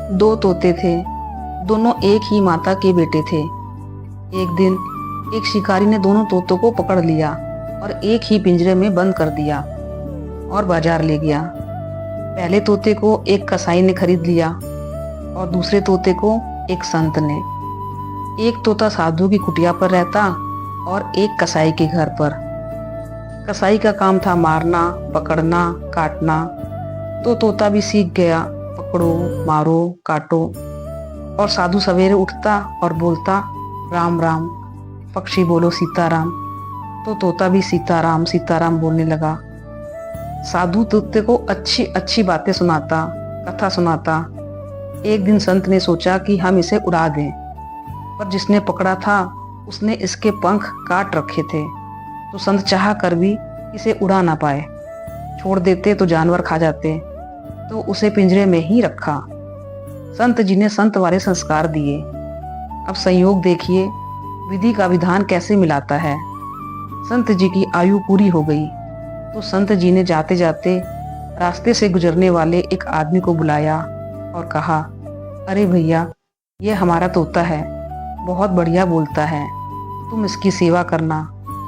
दो तोते थे, दोनों एक ही माता के बेटे थे। एक दिन एक शिकारी ने दोनों तोतों को पकड़ लिया और एक ही पिंजरे में बंद कर दिया और बाजार ले गया। पहले तोते को एक कसाई ने खरीद लिया और दूसरे तोते को एक संत ने। एक तोता साधु की कुटिया पर रहता और एक कसाई के घर पर। कसाई का काम था मारना, पकड़ना, काटना, तो तोता भी सीख गया, पकड़ो, मारो, काटो। और साधु सवेरे उठता और बोलता राम राम, पक्षी बोलो सीताराम, तो तोता भी सीताराम सीताराम बोलने लगा। साधु तोते को अच्छी अच्छी बातें सुनाता, कथा सुनाता। एक दिन संत ने सोचा कि हम इसे उड़ा दें, पर जिसने पकड़ा था उसने इसके पंख काट रखे थे, तो संत चाह कर भी इसे उड़ा ना पाए। छोड़ देते तो जानवर खा जाते, तो उसे पिंजरे में ही रखा। संत जी ने संत वाले संस्कार दिए। अब संयोग देखिए, विधि का विधान कैसे मिलाता है। संत जी की आयु पूरी हो गई, तो संत जी ने जाते जाते रास्ते से गुजरने वाले एक आदमी को बुलाया और कहा, अरे भैया, यह हमारा तोता है, बहुत बढ़िया बोलता है, तुम इसकी सेवा करना,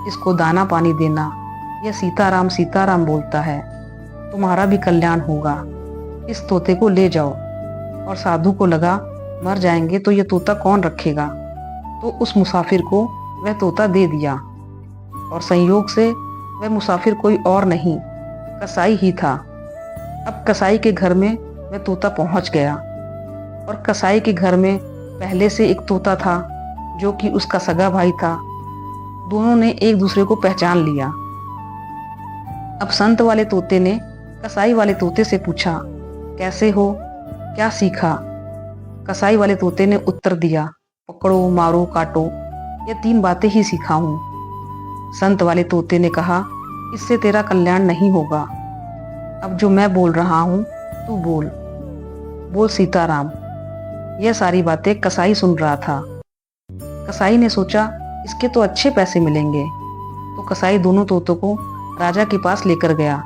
इसको दाना पानी देना, यह सीताराम सीताराम बोलता है, तुम्हारा भी कल्याण होगा, इस तोते को ले जाओ। और साधु को लगा मर जाएंगे तो यह तोता कौन रखेगा, तो उस मुसाफिर को वह तोता दे दिया। और संयोग से वह मुसाफिर कोई और नहीं, कसाई ही था। अब कसाई के घर में वह तोता पहुंच गया, और कसाई के घर में पहले से एक तोता था जो कि उसका सगा भाई था। दोनों ने एक दूसरे को पहचान लिया। अब संत वाले तोते ने कसाई वाले तोते से पूछा, कैसे हो, क्या सीखा? कसाई वाले तोते ने उत्तर दिया, पकड़ो, मारो, काटो, ये 3 बातें ही सीखा हूं। संत वाले तोते ने कहा, इससे तेरा कल्याण नहीं होगा। अब जो मैं बोल रहा हूं तू बोल, बोल सीताराम। यह सारी बातें कसाई सुन रहा था। कसाई ने सोचा, इसके तो अच्छे पैसे मिलेंगे, तो कसाई दोनों तोतों को राजा के पास लेकर गया।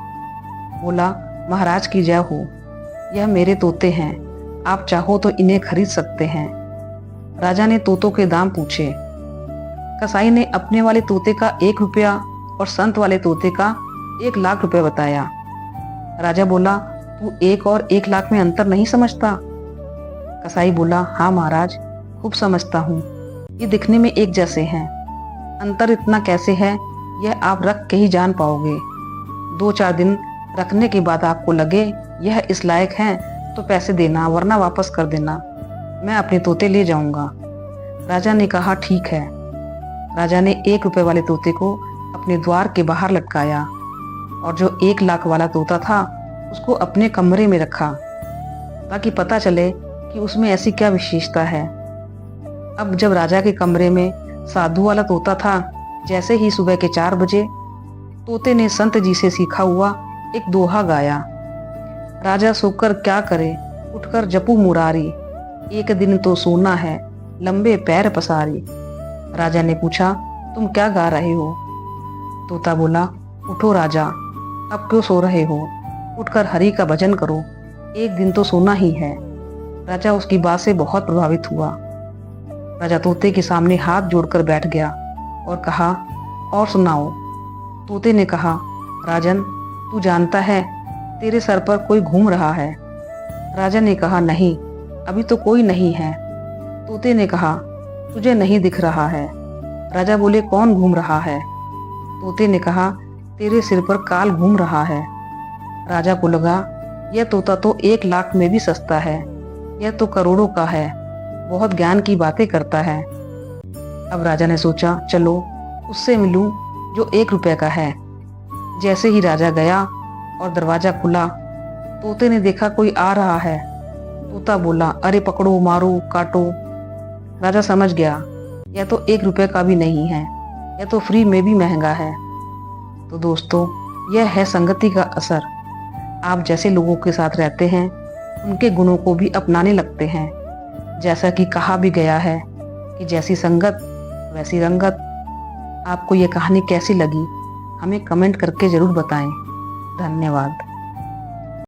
बोला, महाराज की जय हो, यह मेरे तोते हैं, आप चाहो तो इन्हें खरीद सकते हैं। राजा ने तोतों के दाम पूछे। कसाई ने अपने वाले तोते का 1 रुपया और संत वाले तोते का 1 लाख रुपए बताया। राजा बोला, तू 1 और 1 लाख में अंतर नहीं समझता? कसाई बोला, हाँ महाराज, खूब समझता हूँ, ये दिखने में एक जैसे हैं, अंतर इतना कैसे है यह आप रख के ही जान पाओगे। 2-4 दिन रखने के बाद आपको लगे यह इस लायक हैं तो पैसे देना, वरना वापस कर देना, मैं अपने तोते ले जाऊंगा। राजा ने कहा, ठीक है। राजा ने 1 रुपए वाले तोते को अपने द्वार के बाहर लटकाया और जो 1 लाख वाला तोता था उसको अपने कमरे में रखा, ताकि पता चले कि उसमें ऐसी क्या विशेषता है। अब जब राजा के कमरे में साधु वाला तोता था, जैसे ही सुबह के 4 बजे तोते ने संत जी से सीखा हुआ एक दोहा गाया। राजा सोकर क्या करे, उठकर जपू मुरारी, एक दिन तो सोना है, लंबे पैर पसारी। राजा ने पूछा, तुम क्या गा रहे हो? तोता बोला, उठो राजा, अब क्यों सो रहे हो, उठकर हरि का भजन करो, एक दिन तो सोना ही है। राजा उसकी बात से बहुत प्रभावित हुआ। राजा तोते के सामने हाथ जोड़कर बैठ गया और कहा, और सुनाओ। तोते ने कहा, राजन, तू जानता है तेरे सर पर कोई घूम रहा है। राजा ने कहा, नहीं, अभी तो कोई नहीं है। तोते ने कहा, तुझे नहीं दिख रहा है। राजा बोले, कौन घूम रहा है? तोते ने कहा, तेरे सिर पर काल घूम रहा है। राजा को लगा, यह तोता तो 1 लाख में भी सस्ता है, यह तो करोड़ों का है, बहुत ज्ञान की बातें करता है। अब राजा ने सोचा, चलो उससे मिलूं जो 1 रुपए का है। जैसे ही राजा गया और दरवाजा खुला, तोते ने देखा कोई आ रहा है। तोता बोला, अरे पकड़ो, मारो, काटो। राजा समझ गया, यह तो 1 रुपए का भी नहीं है, यह तो फ्री में भी महंगा है। तो दोस्तों, यह है संगति का असर। आप जैसे लोगों के साथ रहते हैं, उनके गुणों को भी अपनाने लगते हैं। जैसा कि कहा भी गया है कि जैसी संगत वैसी रंगत। आपको ये कहानी कैसी लगी, हमें कमेंट करके ज़रूर बताएं। धन्यवाद।